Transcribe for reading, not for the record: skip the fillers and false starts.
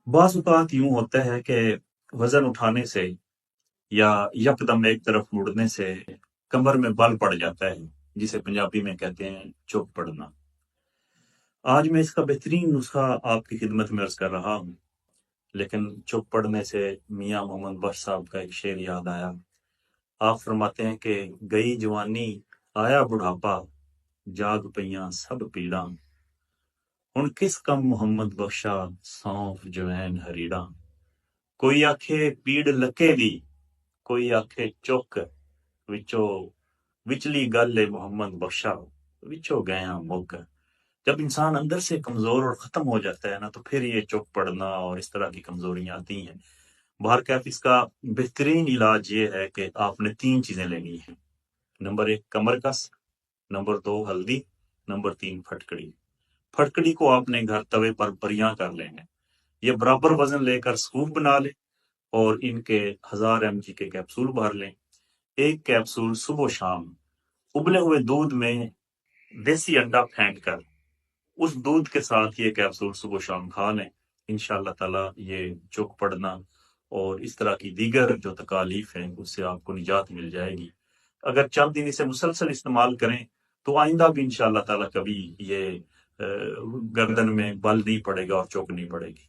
بعض اوقات یوں ہوتا ہے کہ وزن اٹھانے سے یا یکدم ایک طرف مڑنے سے کمر میں بل پڑ جاتا ہے، جسے پنجابی میں کہتے ہیں چوک پڑنا۔ آج میں اس کا بہترین نسخہ آپ کی خدمت میں عرض کر رہا ہوں، لیکن چوک پڑنے سے میاں محمد بخش صاحب کا ایک شعر یاد آیا۔ آپ فرماتے ہیں کہ گئی جوانی آیا بڑھاپا، جاگ پیاں سب پیڑاں، ہن کس کم محمد بخشا سونف جوین ہریڑاں۔ کوئی آکھے پیڑ لکے دی، کوئی آکھے چوک، وچوں وچلی گل ہے محمد بخشا، وچوں گیا مک۔ جب انسان اندر سے کمزور اور ختم ہو جاتا ہے نا، تو پھر یہ چوک پڑنا اور اس طرح کی کمزوریاں آتی ہیں۔ بہرکیف اس کا بہترین علاج یہ ہے کہ آپ نے 3 چیزیں لینی ہیں۔ نمبر 1 کمر کس، نمبر 2 ہلدی، نمبر 3 پھٹکڑی۔ پھٹکڑی کو آپ نے گھر توے پر بریاں کر لینا ہے۔ یہ برابر وزن لے کر سکوپ بنا لیں اور ان کے 1000 mg کے کیپسول بھر لیں۔ ایک کیپسول صبح و شام ابلے ہوئے دودھ میں دیسی انڈا پھینک کر اس دودھ کے ساتھ یہ کیپسول صبح و شام کھا لیں۔ انشاءاللہ تعالیٰ یہ چوک پڑنا اور اس طرح کی دیگر جو تکالیف ہیں اس سے آپ کو نجات مل جائے گی۔ اگر چند دن اسے مسلسل استعمال کریں تو آئندہ بھی انشاءاللہ تعالیٰ کبھی یہ گردن میں بل نہیں پڑے گا اور چوک نہیں پڑے گی۔